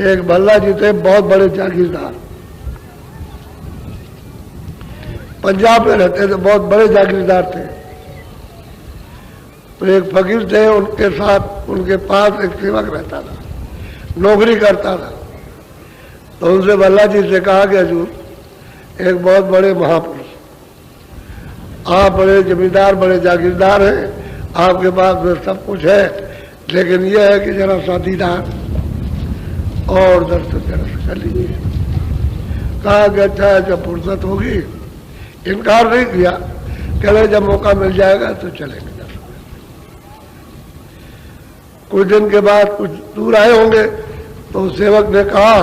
एक भल्ला जी थे, बहुत बड़े जागीरदार, पंजाब में रहते थे, बहुत बड़े जागीरदार थे। तो एक फकीर थे, उनके साथ उनके पास एक सेवक रहता था, नौकरी करता था। तो उनसे भल्ला जी से कहा कि हजूर, एक बहुत बड़े महापुरुष, आप बड़े जमींदार, बड़े जागीरदार हैं, आपके पास में सब कुछ है, लेकिन यह है कि जरा सा दीदार और दर्शन कर लीजिए। कहा कि अच्छा, जब फुर्सत होगी। इनकार नहीं किया, कह जब मौका मिल जाएगा तो चलेंगे। कुछ दिन के बाद कुछ दूर आए होंगे तो सेवक ने कहा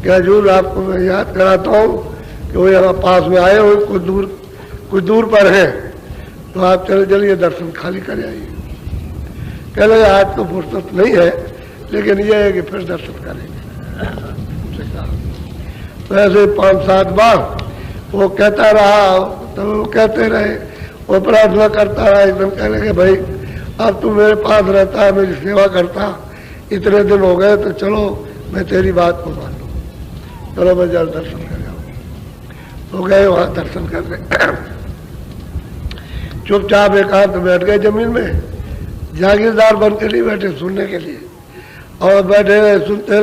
कि हजूर, आपको मैं याद कराता हूँ कि वो यहाँ पास में आए हो, कुछ दूर पर है, तो आप चले चलिए दर्शन खाली कर आइए। कह लगे आज तो फुर्सत नहीं है, लेकिन यह है कि फिर दर्शन करेंगे। तो ऐसे 5-7 बार वो कहता रहा, तो वो कहते रहे, वो प्रार्थना करता रहा। एकदम कह लगे भाई, अब तू मेरे पास रहता है, मेरी सेवा करता, इतने दिन हो गए, तो चलो मैं तेरी बात को मान लूँ, चलो मैं जल दर्शन कर जाऊँ। तो गए वहाँ दर्शन करने। चुपचाप एकांत बैठ गए जमीन में, जागीरदार बन के नहीं बैठे सुनने के लिए, और बैठे रहे, सुनते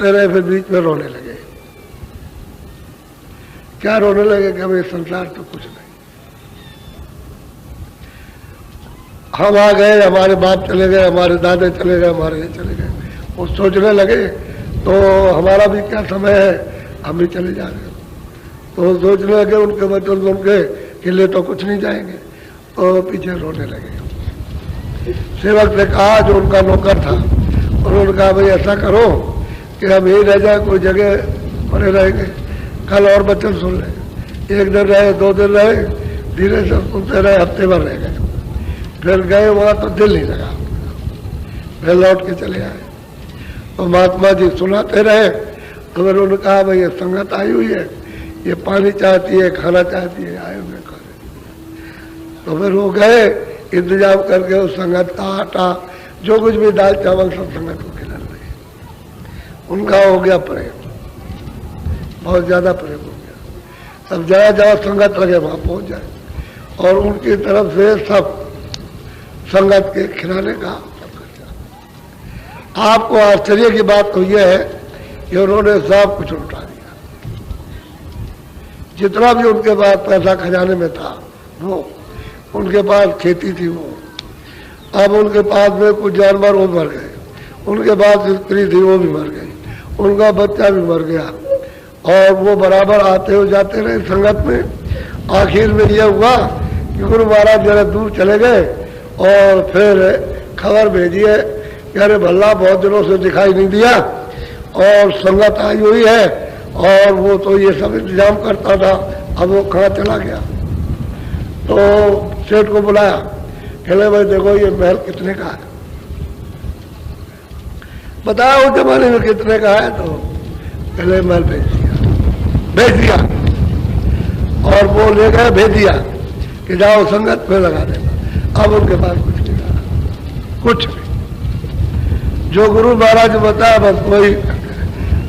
रहे, फिर बीच में रोने लगे। क्या रोने लगे कि भाई संसार तो कुछ नहीं, हम आ गए, हमारे बाप चले गए, हमारे दादे चले गए, हमारे ये चले गए। वो सोचने लगे तो हमारा भी क्या समय है, हम भी चले जा रहे। तो सोचने लगे उनके वचन सुन के कि ले तो कुछ नहीं जाएंगे, तो पीछे रोने लगे। सेवक ने कहा, जो उनका नौकर था, उन्होंने कहा भाई ऐसा करो कि हम यही रह जाए, कोई जगह पड़े रहेंगे, कल और वचन सुन लेंगे। 1 दिन रहे, 2 दिन रहे, धीरे से सुनते रहे, हफ्ते भर रह गए। फिर गए वहाँ तो दिल नहीं लगा, फिर लौट के चले आए। तो महात्मा जी सुनाते रहे, तो फिर उन्होंने कहा भाई ये संगत आई हुई है, ये पानी चाहती है, खाना चाहती है, आए हुए खाने। तो फिर वो गए, इंतजाम करके उस संगत का आटा, जो कुछ भी दाल चावल सब संगत को खिला रहे। उनका हो गया प्रेम, बहुत ज्यादा प्रेम हो गया। अब जहाँ जहाँ संगत लगे वहाँ पहुँच जाए, और उनकी तरफ से सब संगत के खिलाने का सब खर्चा। आपको आश्चर्य की बात तो यह है कि उन्होंने सब कुछ लुटा दिया, जितना भी उनके पास पैसा खजाने में था, वो उनके पास खेती थी, वो अब उनके पास में कुछ जानवर वो मर गए, उनके पास स्त्री थी वो भी मर गई, उनका बच्चा भी मर गया, और वो बराबर आते हो जाते रहे संगत में। आखिर में यह हुआ कि गुरु महाराज जरा दूर चले गए, और फिर खबर भेजी है कि अरे भल्ला बहुत दिनों से दिखाई नहीं दिया, और संगत आई हुई है, और वो तो ये सब इंतजाम करता था, अब वो कहाँ चला गया। तो सेठ को बुलाया, कहले भाई देखो ये महल कितने का है, बताओ उस जमाने में कितने का है। तो कहले महल भेज दिया, और वो ले गए, भेज दिया कि जाओ संगत में लगा देना। अब उनके पास कुछ नहीं रहा, कुछ नहीं। जो गुरु महाराज बताया बस वही।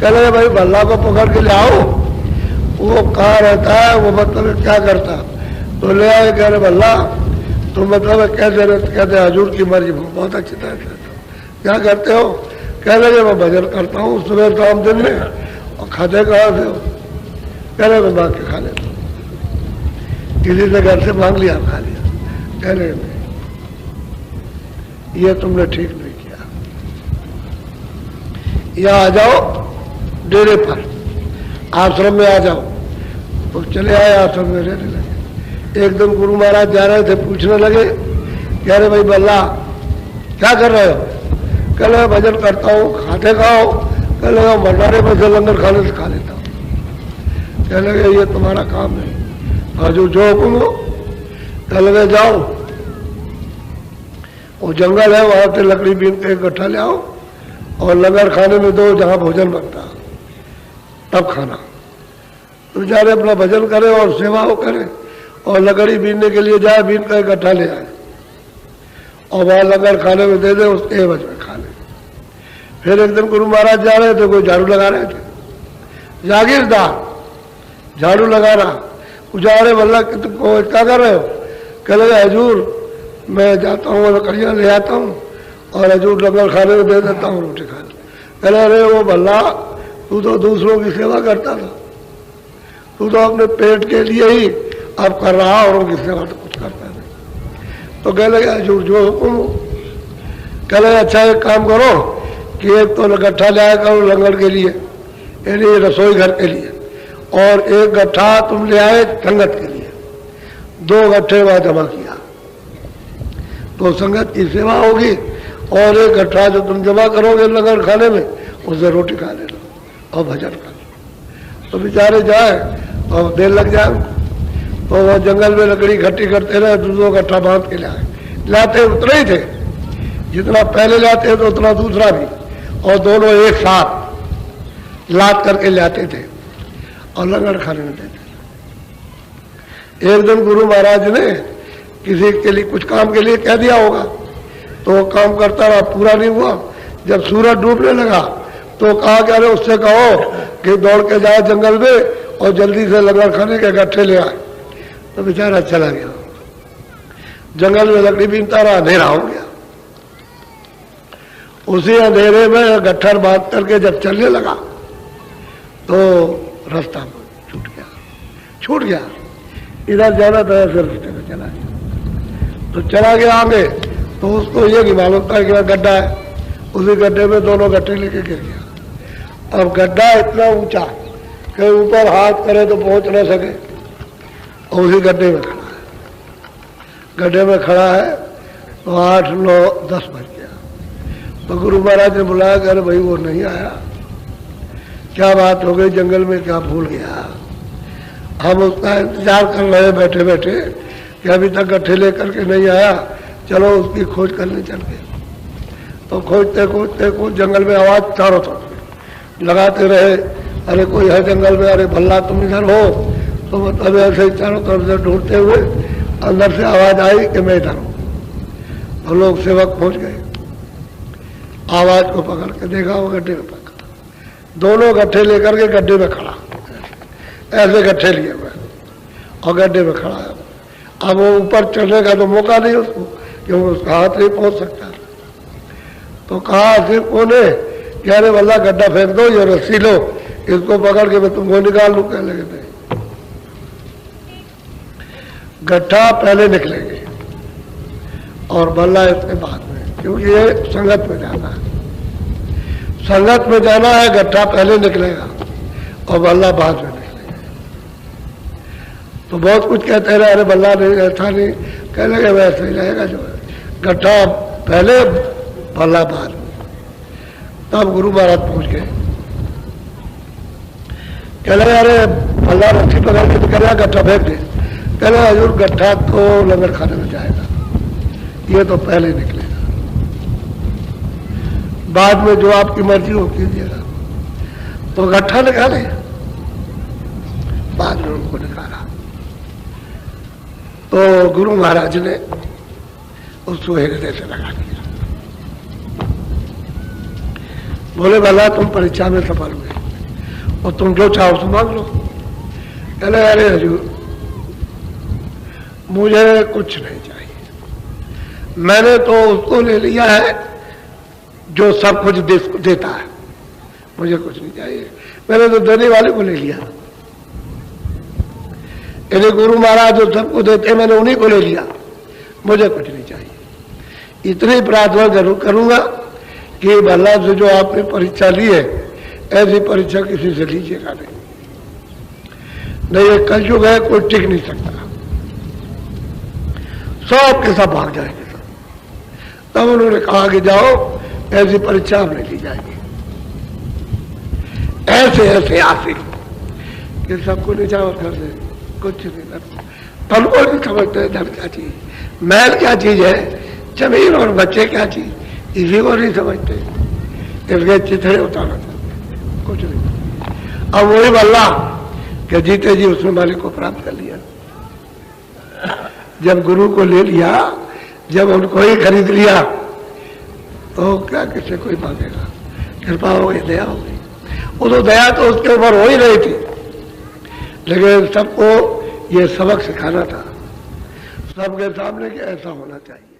कहले भाई भल्ला को पकड़ के ले आओ, वो कहाँ रहता है, वो मतलब क्या करता। तो ले आए, कह रहे भल्ला तो मतलब कैसे रहते, कहते हजूर की मर्जी, बहुत अच्छी तरह से। क्या करते हो, कह लगे मैं भजन करता हूँ सुबह शाम दिन में। और खाते कहाँ से हो, कह रहे मैं मांग के खा लेता हूँ, किसी से घर से मांग लिया खा लिया। कह रहे नहीं, ये तुमने ठीक नहीं किया, यहाँ आ जाओ डेरे पर, आश्रम में आ जाओ। तो चले आए, आश्रम में रहने लगे। एक दिन गुरु महाराज जा रहे थे, पूछने लगे, कह रहे भाई बल्ला क्या कर रहे हो, कह रहे भजन करता हूँ। खाते खाओ, कह लगा भंडारे में से लंगर खाने से खा लेता हूँ। कह लगे ये तुम्हारा काम नहीं, हजूर जो हुक्म हो। कह लगे जाओ, वो जंगल है, वहां से लकड़ी बीन के इकट्ठा ले आओ, और लंगर खाने में दो जहां भोजन बनता, तब खाना। तो बेचारे अपना भजन करे और सेवा हो करे, और लकड़ी बीनने के लिए जाए, बीन का इकट्ठा ले आए, और वहां लंगर खाने में दे दे, उसके एवज में खा ले। फिर एक दिन गुरु महाराज जा रहे थे, कोई झाड़ू लगा रहे थे, जागीरदार झाड़ू लगा रहा, पूछा अरे वल्ला तुमको क्या कर रहे हो? कह लगा हजूर मैं जाता हूँ लकड़ियाँ ले आता हूँ और हजूर लंगर खाने को दे देता हूँ रोटी खाने। कह रहे अरे वो भल्ला तू तो दूसरों की सेवा करता था, तू तो अपने पेट के लिए ही अब कर रहा और उनकी सेवा तो कुछ करता नहीं। तो कह लगे हजूर जो हुक्म हो। कह लगे अच्छा एक काम करो कि एक तो गट्ठा ले आया करो लंगर के लिए, यानी रसोई घर के लिए, और एक गट्ठा तुम ले आए संगत के लिए। 2 गट्ठे वहां जमा किया तो संगत की सेवा होगी, और एक गट्ठा जो तुम जमा करोगे लंगर खाने में उससे रोटी खा लेना और भजन कर लो। तो बेचारे जाए और देर लग जाए, तो वह जंगल में लकड़ी इकट्ठी करते रहे, 2 गट्ठा बांध के लाए। लाते उतने ही थे जितना पहले लाते तो उतना दूसरा भी, और दोनों एक साथ लाद करके लाते थे और लंगर खाने में देते थे। एक दिन गुरु महाराज ने किसी के लिए कुछ काम के लिए कह दिया होगा, तो वो काम करता रहा, पूरा नहीं हुआ। जब सूरज डूबने लगा तो कहा कि अरे उससे कहो कि दौड़ के जाए जंगल में और जल्दी से लंगर खाने के गट्ठे ले आए। तो बेचारा चला गया, जंगल में लकड़ी बीनता रहा, अंधेरा हो गया। उसी अंधेरे में गट्ठर बांध करके जब चलने लगा तो रास्ता छूट गया। इधर जाना था ऐसे रास्ते में चला गया। तो चला गया आगे, तो उसको ये नहीं मालूम था कि गड्ढा है। उसी गड्ढे में दोनों गट्ठे लेके गिर गया। अब गड्ढा इतना ऊंचा कि ऊपर हाथ करे तो पहुंच ना सके, और उसी गड्ढे में खड़ा है। गड्ढे में खड़ा है तो 8, 9, 10 बज गया। तो गुरु महाराज ने बुलाया कि अरे भाई वो नहीं आया, क्या बात हो गई, जंगल में क्या भूल गया? हम उसका इंतजार कर रहे बैठे बैठे कि अभी तक गट्ठे लेकर के नहीं आया, चलो उसकी खोज करने चल गए। तो खोजते खोजते खोज जंगल में आवाज चारों तरफ लगाते रहे, अरे कोई है जंगल में, अरे भल्ला तुम इधर हो। तो मतलब ऐसे ही चारों तरफ से ढूंढते हुए अंदर से आवाज आई कि मैं इधर हूं। तो लोग सेवक पहुंच गए, आवाज को पकड़ के देखा, वो गड्ढे में पकड़ा, दोनों गट्ठे लेकर के गड्ढे में खड़ा, ऐसे गट्ठे लिए हुए और गड्ढे में खड़ा है। अब वो ऊपर चढ़ने का तो मौका नहीं उसको, क्योंकि उसका हाथ नहीं पहुंच सकता। तो कहा सिर्फ कोने कि अरे वल्ला गड्ढा फेंक दो, ये रस्सी लो, इसको पकड़ के मैं तुमको निकाल लूं। कह लगे नहीं, गड्ढा पहले निकलेंगे और बल्ला इसके बाद में, क्योंकि ये संगत में जाना है। संगत में जाना है, गड्ढा पहले निकलेगा और बल्ला बाद में निकलेगा। तो बहुत कुछ कहते रहे, अरे बल्ला नहीं ऐसा नहीं, कह लगे वैसे ही रहेगा जो है, गड्ढा पहले बल्ला बाद। तब गुरु महाराज पहुंच गए, कह लगे अरे बल्ला रस्सी पकड़ के कह रहा गड्ढा फेंक दे। कह लगे हजूर गड्ढा तो लंगर खाने में जाएगा, ये तो पहले निकलेगा, बाद में जो आपकी मर्जी हो कीजिएगा। तो गड्ढा निकाले, बाद में उनको निकाला। तो गुरु महाराज ने उसको हृदय से लगा दिया। बोले भला तुम परीक्षा में सफल हुए और तुम जो चाहो तो मांग लो। कहले अरे हजूर मुझे कुछ नहीं चाहिए, मैंने तो उसको ले लिया है जो सब कुछ देता है, मुझे कुछ नहीं चाहिए। मैंने तो देने वाले को ले लिया, यदि गुरु महाराज जो सबको देते मैंने उन्हीं को ले लिया, मुझे कुछ नहीं चाहिए। इतनी प्रार्थना जरूर करूंगा कि भला से जो आपने परीक्षा ली है ऐसी परीक्षा किसी से लीजिएगा नहीं, ये कलयुग है, कोई टिक नहीं सकता, सब के सब भाग जाएंगे सब। तब उन्होंने कहा कि जाओ ऐसी परीक्षा अब नहीं ली जाएगी। ऐसे ऐसे आशिक कि सबको निछावर कर दे, कुछ नहीं करते, तन को नहीं समझते धन क्या चीज, मैल क्या चीज है, जमीन और बच्चे क्या चीज, इसी को नहीं समझते, इसके चिथड़े उतारना चाहते, कुछ नहीं। अब वही बल्ला कि जीते जी उसने मालिक को प्राप्त कर लिया। जब गुरु को ले लिया, जब उनको ही खरीद लिया, तो क्या किसी कोई मांगेगा। कृपा हो गई, दया हो गई। वो तो दया तो उसके ऊपर हो ही रही थी, लेकिन सबको ये सबक सिखाना था, सबके सामने कि ऐसा होना चाहिए।